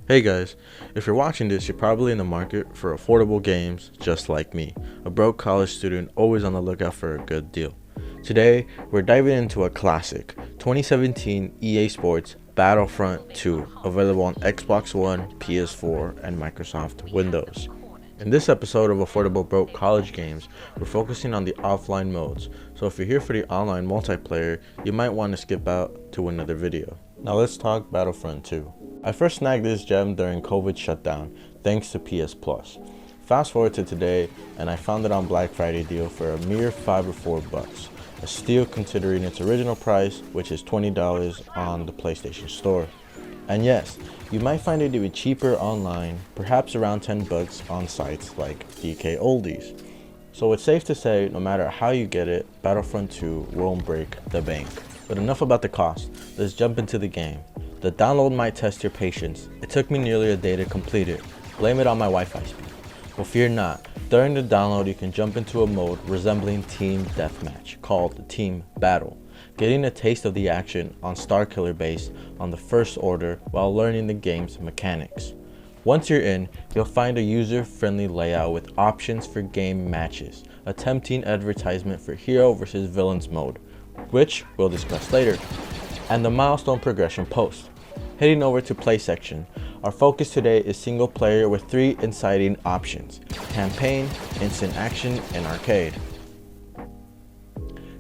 Hey guys, if you're watching this, you're probably in the market for affordable games just like me, a broke college student always on the lookout for a good deal. Today, we're diving into a classic, 2017 EA Sports Battlefront 2, available on Xbox One, PS4, and Microsoft Windows. In this episode of Affordable Broke College Games, we're focusing on the offline modes, so if you're here for the online multiplayer, you might want to skip out to another video. Now let's talk Battlefront 2. I first snagged this gem during COVID shutdown, thanks to PS Plus. Fast forward to today, and I found it on Black Friday deal for a mere $5 or $4, a steal considering its original price, which is $20 on the PlayStation Store. And yes, you might find it even cheaper online, perhaps around $10 on sites like DK Oldies. So it's safe to say, no matter how you get it, Battlefront 2 won't break the bank. But enough about the cost, let's jump into the game. The download might test your patience. It took me nearly a day to complete it. Blame it on my Wi-Fi speed. But fear not, during the download you can jump into a mode resembling Team Deathmatch, called Team Battle, getting a taste of the action on Starkiller based on the First Order while learning the game's mechanics. Once you're in, you'll find a user-friendly layout with options for game matches, a tempting advertisement for hero versus villains mode, which we'll discuss later, and the milestone progression post. Heading over to play section, our focus today is single player with 3 inciting options: campaign, instant action, and arcade.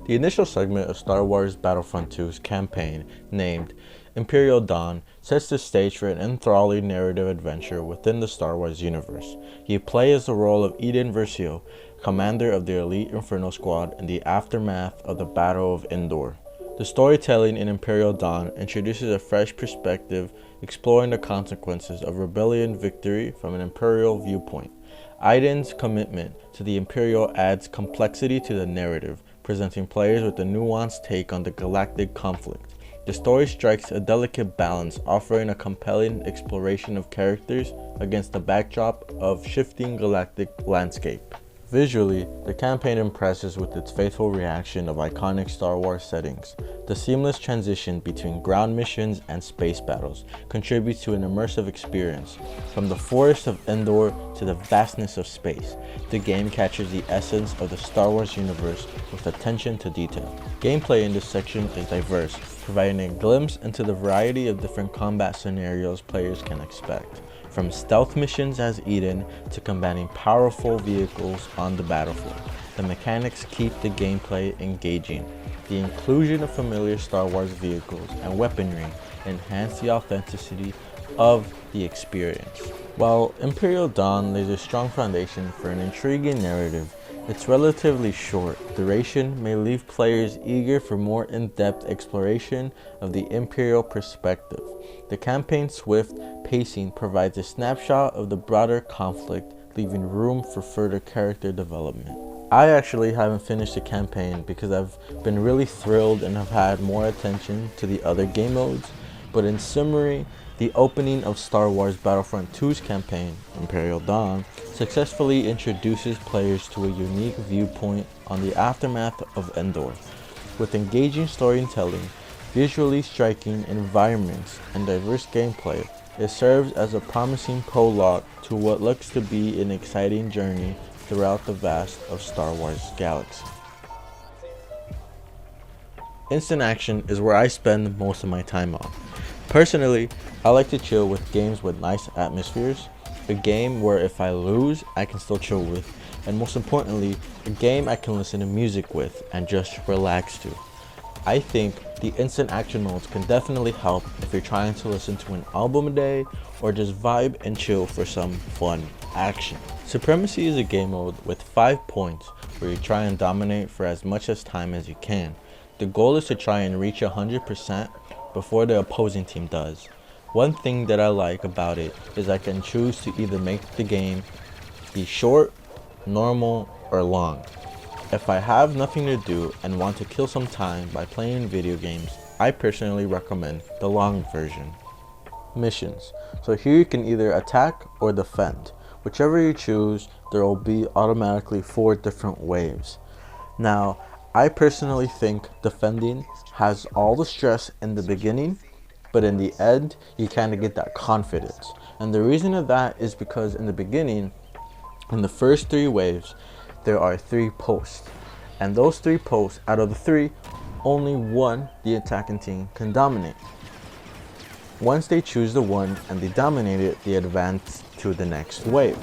The initial segment of Star Wars Battlefront 2's campaign, named Imperial Dawn, sets the stage for an enthralling narrative adventure within the Star Wars universe. You play as the role of Eden Versio, commander of the elite Inferno Squad in the aftermath of the Battle of Endor. The storytelling in Imperial Dawn introduces a fresh perspective, exploring the consequences of rebellion victory from an Imperial viewpoint. Iden's commitment to the Imperial adds complexity to the narrative, presenting players with a nuanced take on the galactic conflict. The story strikes a delicate balance, offering a compelling exploration of characters against the backdrop of shifting galactic landscape. Visually, the campaign impresses with its faithful reaction of iconic Star Wars settings. The seamless transition between ground missions and space battles contributes to an immersive experience. From the forest of Endor to the vastness of space, the game captures the essence of the Star Wars universe with attention to detail. Gameplay in this section is diverse, providing a glimpse into the variety of different combat scenarios players can expect, from stealth missions as Eden to combating powerful vehicles on the battlefield. The mechanics keep the gameplay engaging. The inclusion of familiar Star Wars vehicles and weaponry enhance the authenticity of the experience. While Imperial Dawn lays a strong foundation for an intriguing narrative, its relatively short duration may leave players eager for more in-depth exploration of the Imperial perspective. The campaign's swift pacing provides a snapshot of the broader conflict, leaving room for further character development. I actually haven't finished the campaign because I've been really thrilled and have had more attention to the other game modes, but in summary, the opening of Star Wars Battlefront 2's campaign, Imperial Dawn, successfully introduces players to a unique viewpoint on the aftermath of Endor. With engaging storytelling, visually striking environments, and diverse gameplay, it serves as a promising prologue to what looks to be an exciting journey throughout the vast of Star Wars galaxy. Instant action is where I spend most of my time on. Personally, I like to chill with games with nice atmospheres, a game where if I lose, I can still chill with, and most importantly, a game I can listen to music with and just relax to. I think the instant action modes can definitely help if you're trying to listen to an album a day or just vibe and chill for some fun action. Supremacy is a game mode with 5 points where you try and dominate for as much as time as you can. The goal is to try and reach 100% before the opposing team does. One thing that I like about it is I can choose to either make the game be short, normal, or long. If I have nothing to do and want to kill some time by playing video games, I personally recommend the long version. Missions. So here you can either attack or defend. Whichever you choose, there will be automatically 4 different waves. Now, I personally think defending has all the stress in the beginning, but in the end, you kind of get that confidence. And the reason of that is because in the beginning, in the first 3 waves, there are 3 posts. And those 3 posts, out of the 3, only one, the attacking team, can dominate. Once they choose the one and they dominate it, they advance to the next wave.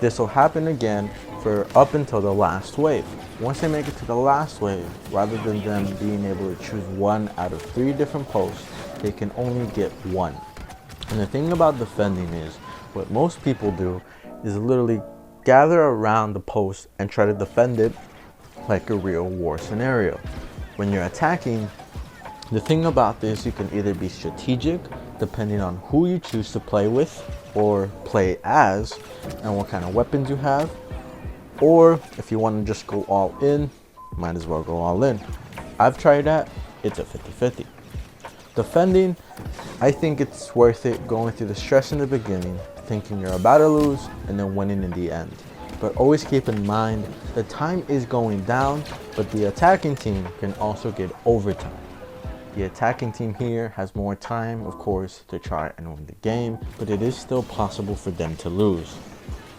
This will happen again for up until the last wave. Once they make it to the last wave, rather than them being able to choose 1 out of 3 different posts, they can only get 1. And the thing about defending is, what most people do is literally gather around the post and try to defend it like a real war scenario. When you're attacking, the thing about this, you can either be strategic, depending on who you choose to play with or play as, and what kind of weapons you have, or if you want to just go all in, might as well go all in. I've tried that, it's a 50-50. Defending, I think it's worth it going through the stress in the beginning, thinking you're about to lose, and then winning in the end. But always keep in mind, the time is going down, but the attacking team can also get overtime. The attacking team here has more time, of course, to try and win the game, but it is still possible for them to lose.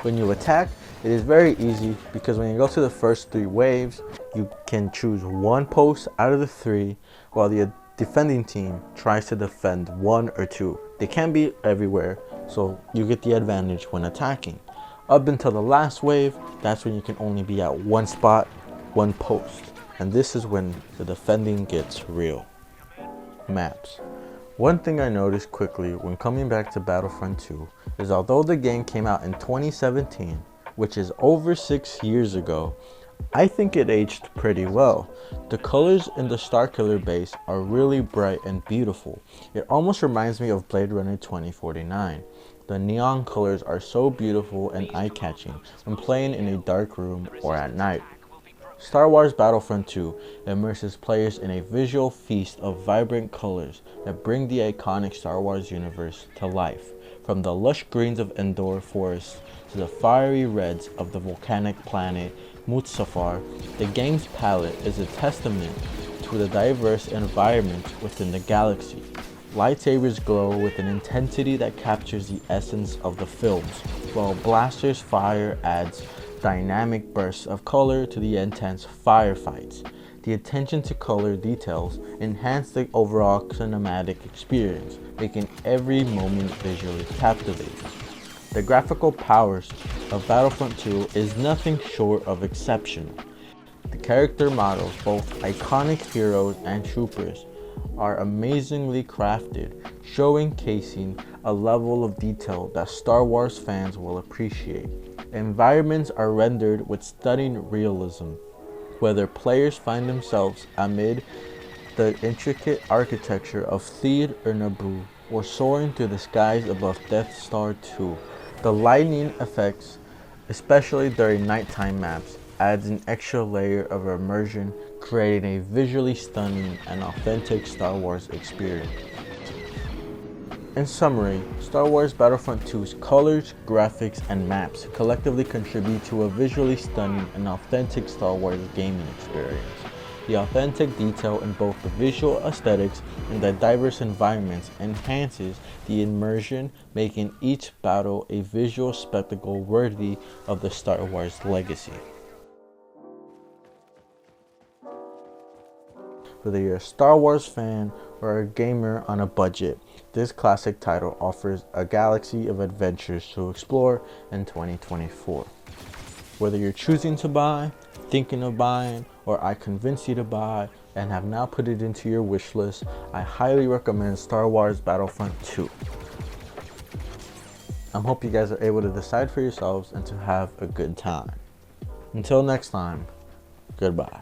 When you attack, it is very easy because when you go to the first 3 waves, you can choose 1 post out of the 3, while the defending team tries to defend 1 or 2. They can't be everywhere, so you get the advantage when attacking. Up until the last wave, that's when you can only be at 1 spot, 1 post. And this is when the defending gets real. Maps. One thing I noticed quickly when coming back to Battlefront 2 is although the game came out in 2017, which is over 6 years ago, I think it aged pretty well. The colors in the Starkiller base are really bright and beautiful. It almost reminds me of Blade Runner 2049. The neon colors are so beautiful and eye-catching when playing in a dark room or at night. Star Wars Battlefront 2 immerses players in a visual feast of vibrant colors that bring the iconic Star Wars universe to life. From the lush greens of Endor forests to the fiery reds of the volcanic planet Mutzaphar, the game's palette is a testament to the diverse environment within the galaxy. Lightsabers glow with an intensity that captures the essence of the films, while blasters' fire adds dynamic bursts of color to the intense firefights. The attention to color details enhance the overall cinematic experience, making every moment visually captivating. The graphical powers of Battlefront 2 is nothing short of exceptional. The character models, both iconic heroes and troopers, are amazingly crafted, showcasing a level of detail that Star Wars fans will appreciate. Environments are rendered with stunning realism, whether players find themselves amid the intricate architecture of Theed or Naboo, or soaring through the skies above Death Star 2. The lighting effects, especially during nighttime maps, adds an extra layer of immersion, creating a visually stunning and authentic Star Wars experience. In summary, Star Wars Battlefront 2's colors, graphics, and maps collectively contribute to a visually stunning and authentic Star Wars gaming experience. The authentic detail in both the visual aesthetics and the diverse environments enhances the immersion, making each battle a visual spectacle worthy of the Star Wars legacy. Whether you're a Star Wars fan or a gamer on a budget, this classic title offers a galaxy of adventures to explore in 2024. Whether you're choosing to buy, thinking of buying, or I convinced you to buy and have now put it into your wish list, I highly recommend Star Wars Battlefront 2. I hope you guys are able to decide for yourselves and to have a good time. Until next time, goodbye.